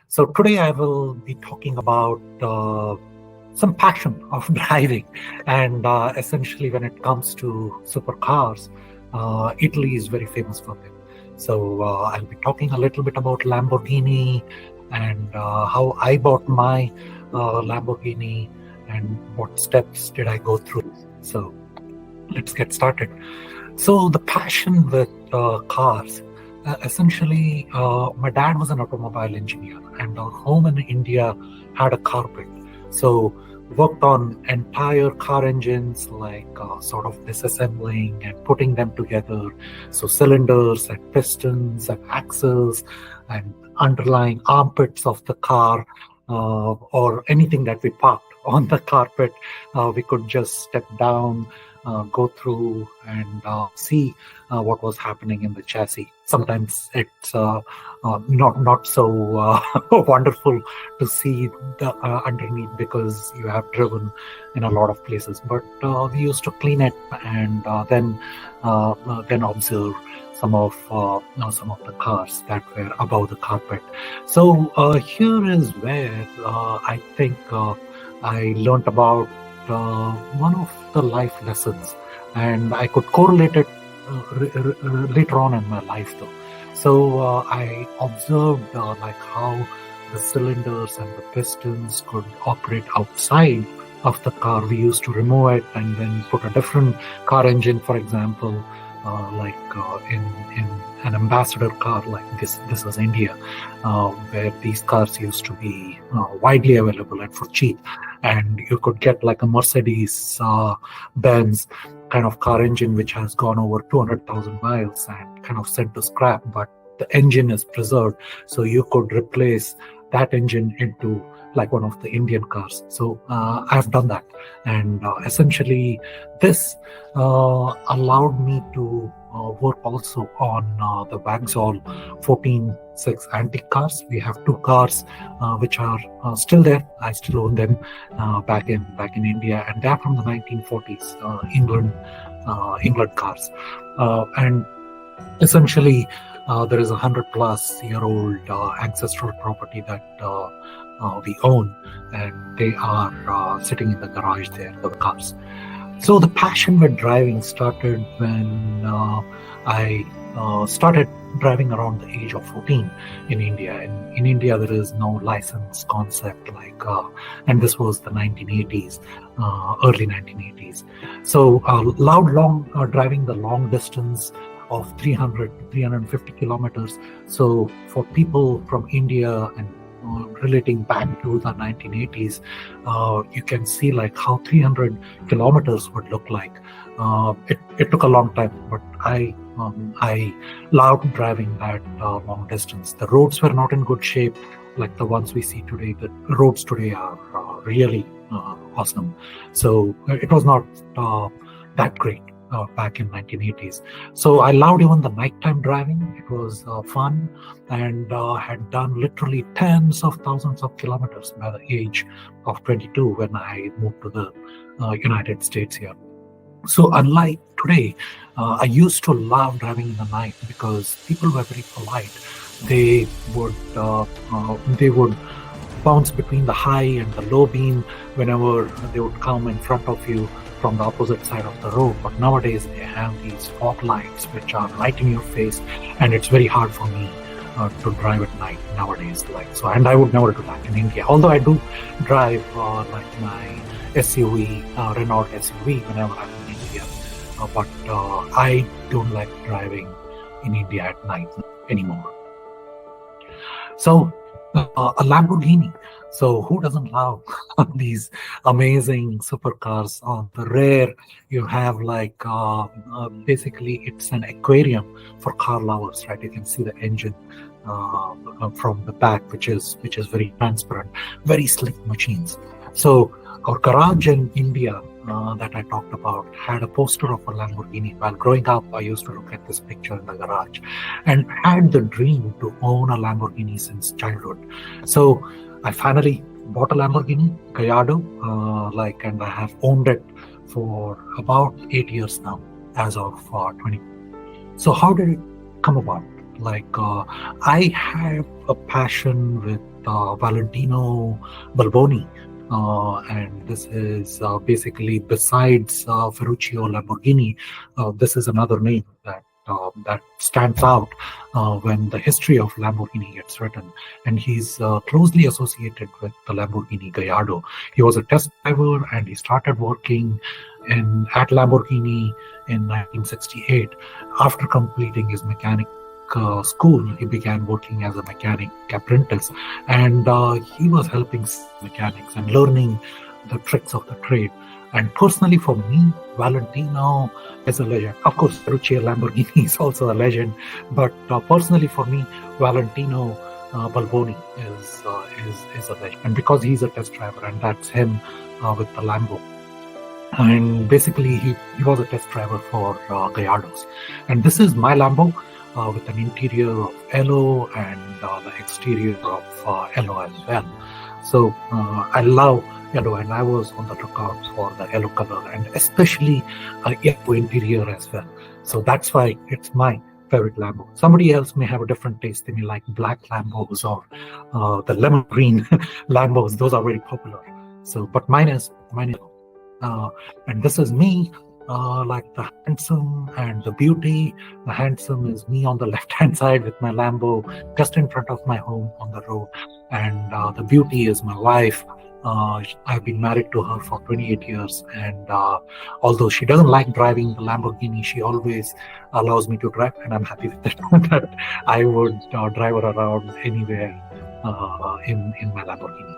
So today I will be talking about some passion of driving, and essentially when it comes to supercars, Italy is very famous for them. So I'll be talking a little bit about Lamborghini and how I bought my Lamborghini and what steps did I go through. So let's get started. So the passion with cars, essentially, my dad was an automobile engineer, and our home in India had a carpet. So worked on entire car engines, like sort of disassembling and putting them together. So cylinders and pistons and axles and underlying armpits of the car, or anything that we parked on the carpet, we could just step down, go through and see what was happening in the chassis. Sometimes it's not so wonderful to see the underneath because you have driven in a lot of places. But we used to clean it and then observe some of the cars that were above the carpet. So here is where I think I learned about one of the life lessons, and I could correlate it later on in my life though. So I observed like how the cylinders and the pistons could operate outside of the car. We used to remove it and then put a different car engine, for example, in an ambassador car like this is India, where these cars used to be widely available and for cheap, and you could get like a Mercedes Benz kind of car engine which has gone over 200,000 miles and kind of sent to scrap, but the engine is preserved, so you could replace that engine into like one of the Indian cars. So I've done that, and essentially this allowed me to work also on the Vauxhall 14.6 antique cars. We have two cars which are still there. I still own them back in India, and they're from the 1940s England cars, and essentially there is 100+ year old ancestral property that we own, and they are sitting in the garage there, the cars. So the passion with driving started when I started driving around the age of 14 in India. And in India, there is no license concept and this was the 1980s, early 1980s. So driving the long distance of 300 to 350 kilometers. So for people from India and relating back to the 1980s, you can see like how 300 kilometers would look like. It took a long time, but I loved driving that long distance. The roads were not in good shape like the ones we see today. The roads today are really awesome. So it was not that great back in 1980s. So I loved even the nighttime driving. It was fun, and had done literally tens of thousands of kilometers by the age of 22 when I moved to the United States here. So unlike today, I used to love driving in the night because people were very polite. They would bounce between the high and the low beam whenever they would come in front of you from the opposite side of the road. But nowadays they have these fog lights which are right in your face, and it's very hard for me to drive at night nowadays. And I would never do that in India. Although I do drive like my SUV, Renault SUV, whenever I'm in India, but I don't like driving in India at night anymore. So a Lamborghini. So who doesn't love these amazing supercars? The rare, you have like basically it's an aquarium for car lovers, right? You can see the engine from the back, which is very transparent, very slick machines. So our garage in India that I talked about had a poster of a Lamborghini. While growing up, I used to look at this picture in the garage and had the dream to own a Lamborghini since childhood. So I finally bought a Lamborghini Gallardo, and I have owned it for about 8 years now, as of 20. So how did it come about? I have a passion with Valentino Balboni. And this is basically, besides Ferruccio Lamborghini, this is another name that stands out when the history of Lamborghini gets written. And he's closely associated with the Lamborghini Gallardo. He was a test driver, and he started working at Lamborghini in 1968. After completing his mechanic school, he began working as a mechanic apprentice, and he was helping mechanics and learning the tricks of the trade. And personally, for me, Valentino is a legend. Of course, Ferruccio Lamborghini is also a legend, but personally for me, Valentino Balboni is a legend. And because he's a test driver, and that's him with the Lambo. And basically, he was a test driver for Gallardos. And this is my Lambo with an interior of yellow and the exterior of yellow as well. So I love yellow, and I was on the lookout for the yellow color, and especially a yellow interior as well. So that's why it's my favorite Lambo. Somebody else may have a different taste. They may like black Lambos or the lemon green Lambos. Those are very popular. So, but mine is and this is me, like the handsome and the beauty. The handsome is me on the left-hand side with my Lambo just in front of my home on the road, and the beauty is my wife. I've been married to her for 28 years, and although she doesn't like driving the Lamborghini, she always allows me to drive, and I'm happy with that. That I would drive her around anywhere in my Lamborghini.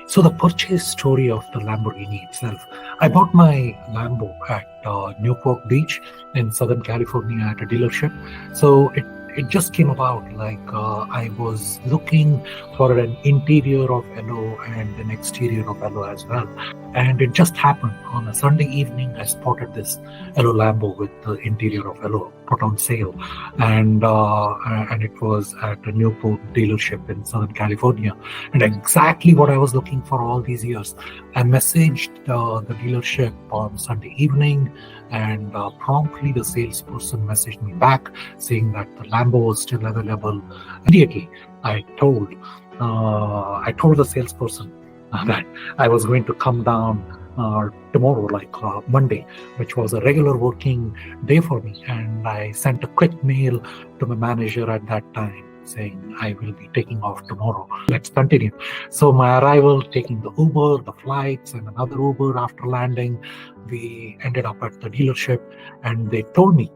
So the purchase story of the Lamborghini itself. I bought my Lambo at Newport Beach in Southern California at a dealership. So it just came about I was looking for an interior of yellow and an exterior of yellow as well. And it just happened on a Sunday evening, I spotted this yellow Lambo with the interior of yellow put on sale. And it was at a Newport dealership in Southern California. And exactly what I was looking for all these years. I messaged the dealership on Sunday evening, and promptly the salesperson messaged me back saying that the Lambo was still available. Immediately, I told the salesperson that I was going to come down tomorrow, Monday, which was a regular working day for me. And I sent a quick mail to my manager at that time saying I will be taking off tomorrow. Let's continue. So my arrival, taking the Uber, the flights, and another Uber after landing, we ended up at the dealership, and they told me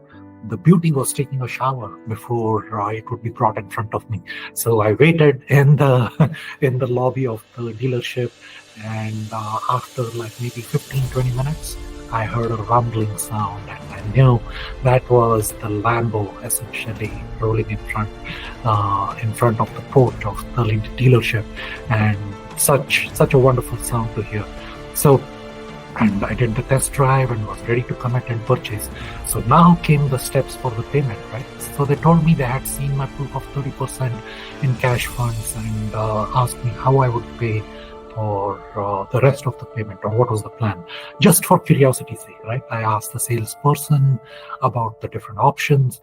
the beauty was taking a shower before it would be brought in front of me. So I waited in the lobby of the dealership, and after maybe 15-20 minutes, I heard a rumbling sound, and I knew that was the Lambo essentially rolling in front of the porch of the dealership, and such a wonderful sound to hear. So, and I did the test drive and was ready to commit and purchase. So now came the steps for the payment, right? So they told me they had seen my proof of 30% in cash funds, and asked me how I would pay for the rest of the payment, or what was the plan. Just for curiosity's sake, right? I asked the salesperson about the different options.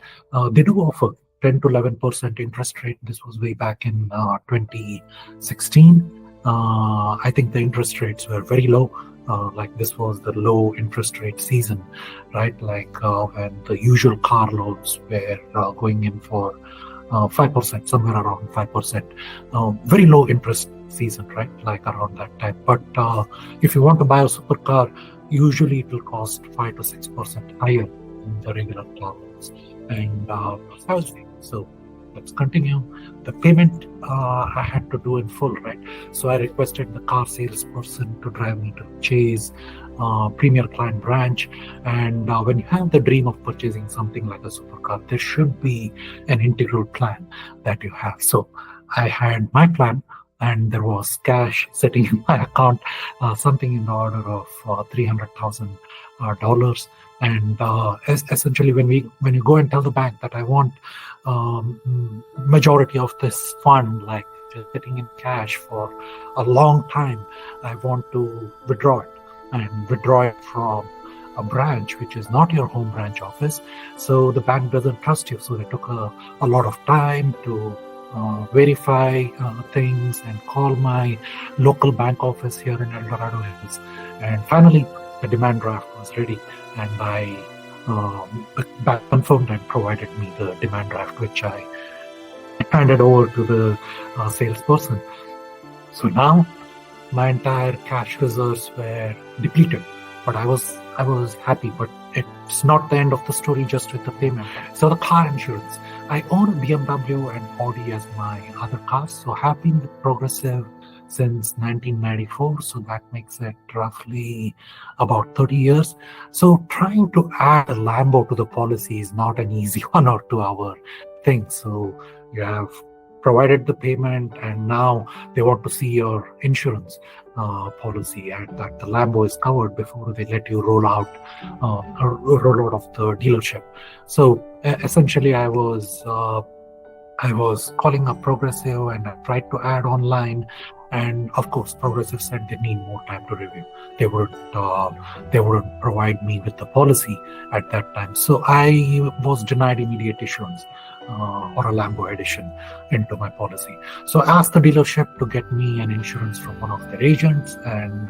They do offer 10 to 11% interest rate. This was way back in 2016. I think the interest rates were very low. This was the low interest rate season, right? When the usual car loans were going in for 5%, somewhere around 5%. Very low interest season, right? Around that time. But if you want to buy a supercar, usually it will cost 5 to 6% higher than the regular car loans. And so let's continue. The payment I had to do in full, right? So I requested the car salesperson to drive me to Chase Premier Client Branch. And when you have the dream of purchasing something like a supercar, there should be an integral plan that you have. So I had my plan, and there was cash sitting in my account, something in the order of $300,000. And essentially, when you go and tell the bank that I want majority of this fund, sitting in cash for a long time, I want to withdraw it, and withdraw it from a branch which is not your home branch office, so the bank doesn't trust you. So they took a lot of time to verify things and call my local bank office here in El Dorado Hills. And finally, the demand draft was ready, and the bank confirmed and provided me the demand draft, which I handed over to the salesperson. So now my entire cash reserves were depleted, but I was happy. But it's not the end of the story just with the payment. So the car insurance, I own a BMW and Audi as my other cars. So have been with Progressive since 1994. So that makes it roughly about 30 years. So trying to add a Lambo to the policy is not an easy 1 or 2 hour thing. So you have provided the payment, and now they want to see your insurance policy and that the Lambo is covered before they let you roll out of the dealership. So essentially, I was calling up Progressive, and I tried to add online, and of course, Progressive said they need more time to review. They wouldn't provide me with the policy at that time. So I was denied immediate issuance or a Lambo edition into my policy. So I asked the dealership to get me an insurance from one of their agents, and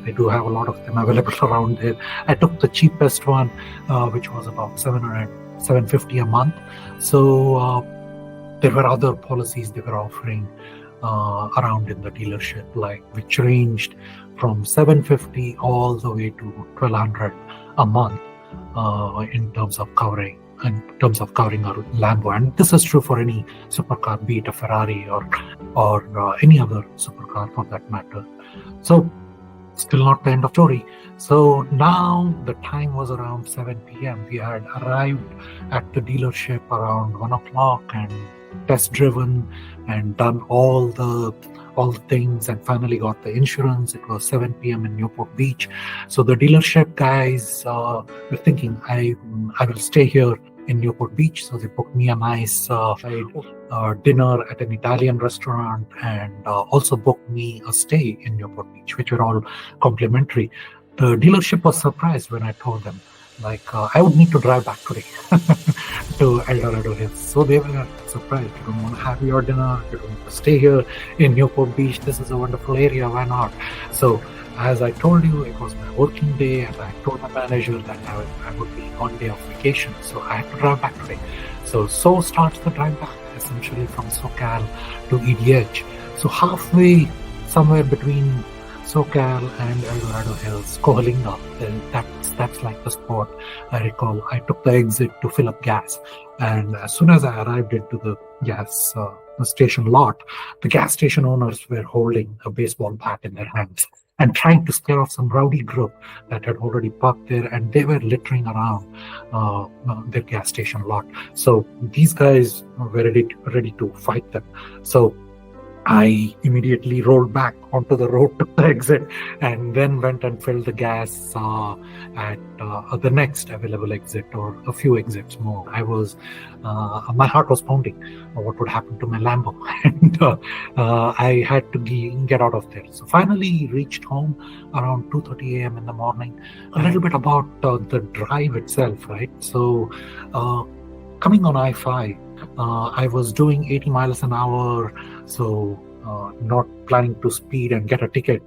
they do have a lot of them available around here. I took the cheapest one, which was about $750 a month. So there were other policies they were offering around in the dealership, which ranged from $750 all the way to $1,200 a month in terms of covering a Lambo. And this is true for any supercar, be it a Ferrari or any other supercar for that matter. So still not the end of story. So now the time was around 7 p.m. We had arrived at the dealership around 1 o'clock and test driven and done all the things, and finally got the insurance. It was 7 p.m. in Newport Beach. So the dealership guys were thinking I will stay here in Newport Beach. So they booked me a nice dinner at an Italian restaurant, and also booked me a stay in Newport Beach, which were all complimentary. The dealership was surprised when I told them I would need to drive back today to El Dorado Hills. So they were surprised. You don't want to have your dinner, you don't want to stay here in Newport Beach. This is a wonderful area, why not? So as I told you, it was my working day, and I told my manager that I would be 1 day of vacation. So I had to drive back today. So starts the drive back, essentially from SoCal to EDH. So halfway, somewhere between SoCal and El Dorado Hills, Coalinga, that's like the spot I recall. I took the exit to fill up gas, and as soon as I arrived into the gas station lot, the gas station owners were holding a baseball bat in their hands and trying to scare off some rowdy group that had already parked there, and they were littering around their gas station lot. So these guys were ready to fight them. So I immediately rolled back onto the road to the exit, and then went and filled the gas at the next available exit, or a few exits more. My heart was pounding. What would happen to my Lambo? And I had to get out of there. So finally reached home around 2:30 a.m. in the morning. A little bit about the drive itself, right? So coming on I-5, I was doing 80 miles an hour, so not planning to speed and get a ticket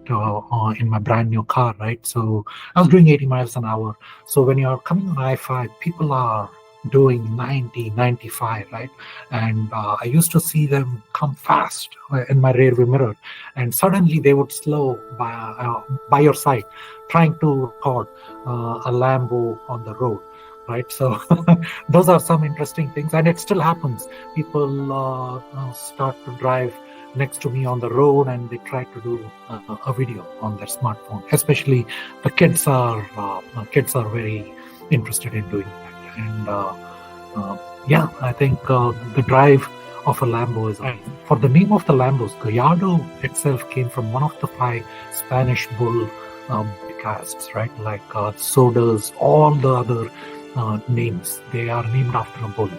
in my brand new car, right? So I was doing 80 miles an hour. So when you're coming on I-5, people are doing 90, 95, right? And I used to see them come fast in my rearview mirror, and suddenly they would slow by your side, trying to record a Lambo on the road. Right, so those are some interesting things, and it still happens. People start to drive next to me on the road, and they try to do a video on their smartphone. Especially the kids are very interested in doing that. And I think the drive of a Lambo is for the name of the Lambos. Gallardo itself came from one of the 5 Spanish bull castes, right? Like Sodas, all the other names, they are named after a bull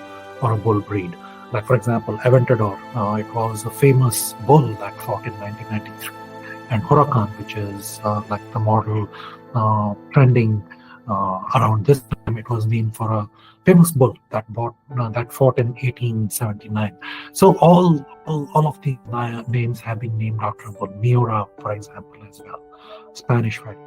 or a bull breed. Like, for example, Aventador, it was a famous bull that fought in 1993. and Huracan, which is like the model trending around this time. It was named for a famous bull that fought in 1879. So all of these names have been named after a bull. Miura, for example, as well, Spanish flag.